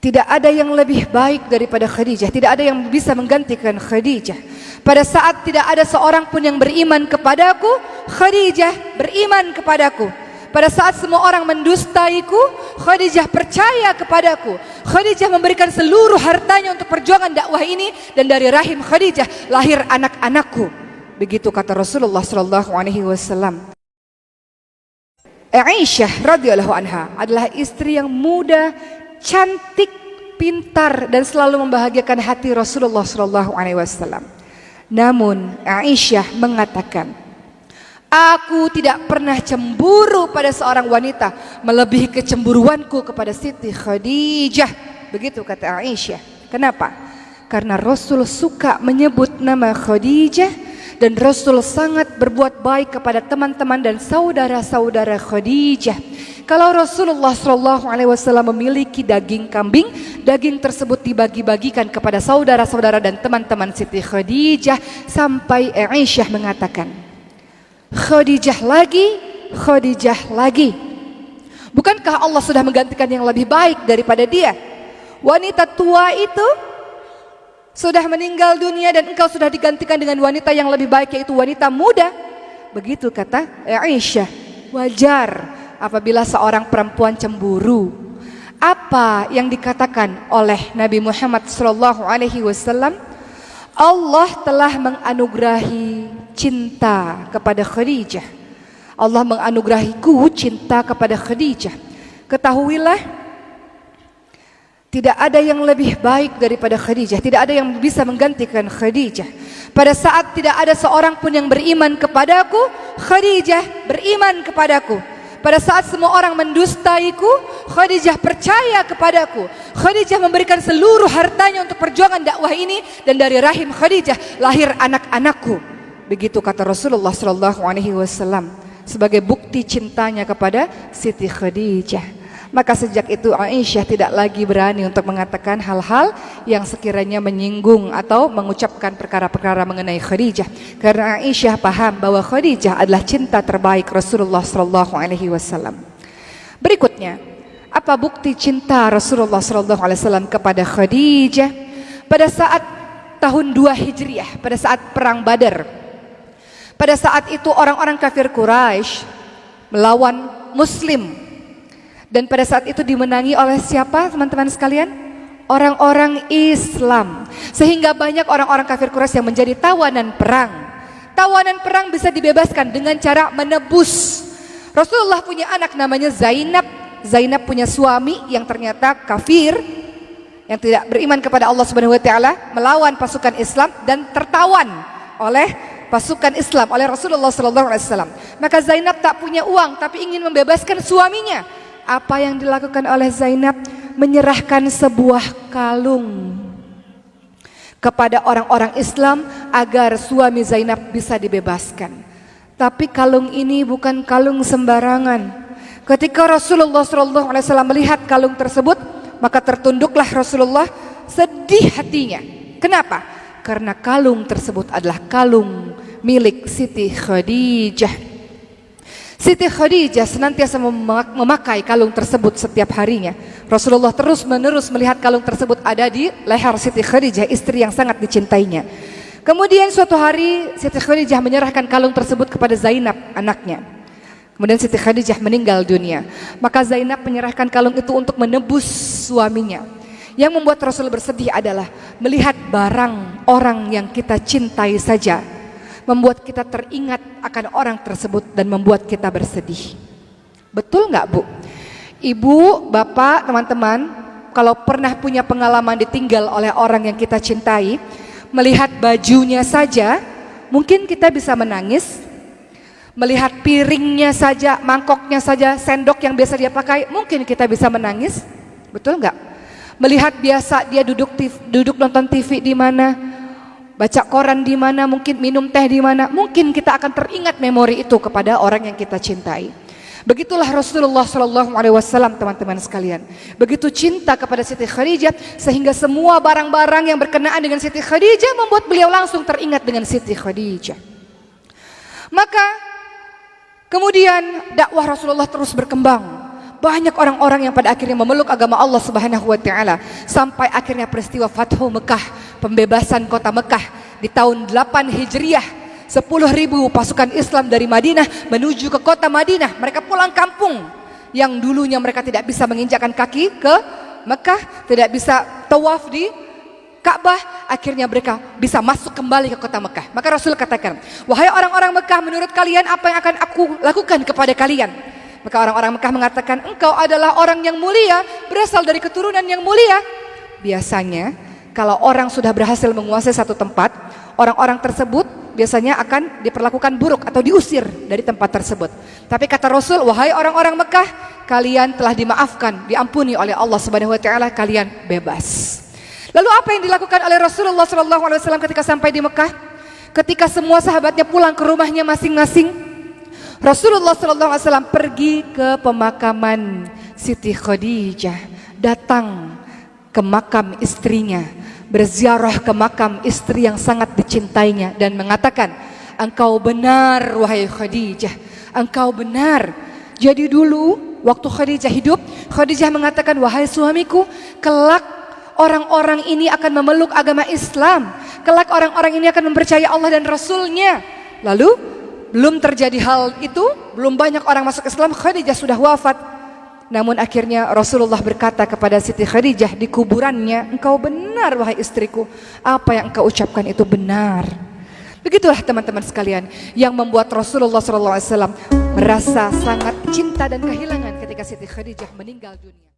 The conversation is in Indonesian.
Tidak ada yang lebih baik daripada Khadijah. Tidak ada yang bisa menggantikan Khadijah. Pada saat tidak ada seorang pun yang beriman kepadaku, Khadijah beriman kepadaku. Pada saat semua orang mendustaiku, Khadijah percaya kepadaku. Khadijah memberikan seluruh hartanya untuk perjuangan dakwah ini, dan dari rahim Khadijah lahir anak-anakku. Begitu kata Rasulullah SAW. Aisyah radhiyallahu anha adalah istri yang muda, cantik, pintar, dan selalu membahagiakan hati Rasulullah SAW. Namun Aisyah mengatakan, aku tidak pernah cemburu pada seorang wanita melebihi kecemburuanku kepada Siti Khadijah. Begitu kata Aisyah. Kenapa? Karena Rasul suka menyebut nama Khadijah, dan Rasul sangat berbuat baik kepada teman-teman dan saudara-saudara Khadijah. Kalau Rasulullah SAW memiliki daging kambing, daging tersebut dibagi-bagikan kepada saudara-saudara dan teman-teman Siti Khadijah, sampai Aisyah mengatakan, Khadijah lagi, Khadijah lagi. Bukankah Allah sudah menggantikan yang lebih baik daripada dia? Wanita tua itu sudah meninggal dunia, dan engkau sudah digantikan dengan wanita yang lebih baik, yaitu wanita muda. Begitu kata Aisyah. Wajar apabila seorang perempuan cemburu. Apa yang dikatakan oleh Nabi Muhammad SAW? Allah telah menganugerahi cinta kepada Khadijah. Allah menganugerahiku cinta kepada Khadijah. Ketahuilah, tidak ada yang lebih baik daripada Khadijah. Tidak ada yang bisa menggantikan Khadijah. Pada saat tidak ada seorang pun yang beriman kepadaku, Khadijah beriman kepadaku. Pada saat semua orang mendustaiku, Khadijah percaya kepadaku. Khadijah memberikan seluruh hartanya untuk perjuangan dakwah ini, dan dari rahim Khadijah lahir anak-anakku. Begitu kata Rasulullah SAW sebagai bukti cintanya kepada Siti Khadijah. Maka sejak itu Aisyah tidak lagi berani untuk mengatakan hal-hal yang sekiranya menyinggung atau mengucapkan perkara-perkara mengenai Khadijah. Karena Aisyah paham bahwa Khadijah adalah cinta terbaik Rasulullah SAW. Berikutnya, apa bukti cinta Rasulullah SAW kepada Khadijah? Pada saat tahun 2 Hijriah, pada saat perang Badar. Pada saat itu orang-orang kafir Quraisy melawan Muslim. Dan pada saat itu dimenangi oleh siapa, teman-teman sekalian? Orang-orang Islam. Sehingga banyak orang-orang kafir Quraisy yang menjadi tawanan perang. Tawanan perang bisa dibebaskan dengan cara menebus. Rasulullah punya anak namanya Zainab. Zainab punya suami yang ternyata kafir, yang tidak beriman kepada Allah Subhanahu wa taala, melawan pasukan Islam dan tertawan oleh pasukan Islam, oleh Rasulullah SAW. Maka Zainab tak punya uang tapi ingin membebaskan suaminya. Apa yang dilakukan oleh Zainab? Menyerahkan sebuah kalung kepada orang-orang Islam agar suami Zainab bisa dibebaskan. Tapi kalung ini bukan kalung sembarangan. Ketika Rasulullah SAW melihat kalung tersebut, maka tertunduklah Rasulullah, sedih hatinya. Kenapa? Karena kalung tersebut adalah kalung milik Siti Khadijah. Siti Khadijah senantiasa memakai kalung tersebut setiap harinya. Rasulullah terus-menerus melihat kalung tersebut ada di leher Siti Khadijah, istri yang sangat dicintainya. Kemudian suatu hari Siti Khadijah menyerahkan kalung tersebut kepada Zainab, anaknya. Kemudian Siti Khadijah meninggal dunia. Maka Zainab menyerahkan kalung itu untuk menebus suaminya. Yang membuat Rasul bersedih adalah melihat barang orang yang kita cintai saja membuat kita teringat akan orang tersebut dan membuat kita bersedih. Betul nggak, Bu? Ibu, bapak, teman-teman, kalau pernah punya pengalaman ditinggal oleh orang yang kita cintai, melihat bajunya saja, mungkin kita bisa menangis. Melihat piringnya saja, mangkoknya saja, sendok yang biasa dia pakai, mungkin kita bisa menangis. Betul nggak? Melihat biasa dia duduk nonton TV di mana, baca koran di mana, mungkin minum teh di mana, mungkin kita akan teringat memori itu kepada orang yang kita cintai. Begitulah Rasulullah SAW, teman-teman sekalian. Begitu cinta kepada Siti Khadijah, sehingga semua barang-barang yang berkenaan dengan Siti Khadijah membuat beliau langsung teringat dengan Siti Khadijah. Maka kemudian dakwah Rasulullah terus berkembang. banyak orang-orang yang pada akhirnya memeluk agama Allah Subhanahu wa taala sampai akhirnya peristiwa Fathu Mekah, pembebasan kota Mekah di tahun 8 Hijriah. 10.000 pasukan Islam dari Madinah menuju ke kota Madinah. Mereka pulang kampung yang dulunya mereka tidak bisa menginjakkan kaki ke Mekah, tidak bisa tawaf di Ka'bah, akhirnya mereka bisa masuk kembali ke kota Mekah. Maka Rasul katakan, wahai orang-orang Mekah, menurut kalian apa yang akan aku lakukan kepada kalian? Maka orang-orang Mekah mengatakan, engkau adalah orang yang mulia, berasal dari keturunan yang mulia. Biasanya kalau orang sudah berhasil menguasai satu tempat, orang-orang tersebut biasanya akan diperlakukan buruk atau diusir dari tempat tersebut. Tapi kata Rasul, wahai orang-orang Mekah, kalian telah dimaafkan, diampuni oleh Allah Subhanahu wa taala, kalian bebas. Lalu apa yang dilakukan oleh Rasulullah SAW ketika sampai di Mekah? Ketika semua sahabatnya pulang ke rumahnya masing-masing, Rasulullah SAW pergi ke pemakaman Siti Khadijah, datang ke makam istrinya, berziarah ke makam istri yang sangat dicintainya dan mengatakan, engkau benar wahai Khadijah, engkau benar. Jadi dulu waktu Khadijah hidup, Khadijah mengatakan, wahai suamiku, kelak orang-orang ini akan memeluk agama Islam, kelak orang-orang ini akan mempercayai Allah dan Rasulnya. Lalu belum terjadi hal itu, belum banyak orang masuk Islam, Khadijah sudah wafat. Namun akhirnya Rasulullah berkata kepada Siti Khadijah di kuburannya, engkau benar wahai istriku, apa yang engkau ucapkan itu benar. Begitulah teman-teman sekalian yang membuat Rasulullah SAW merasa sangat cinta dan kehilangan ketika Siti Khadijah meninggal dunia.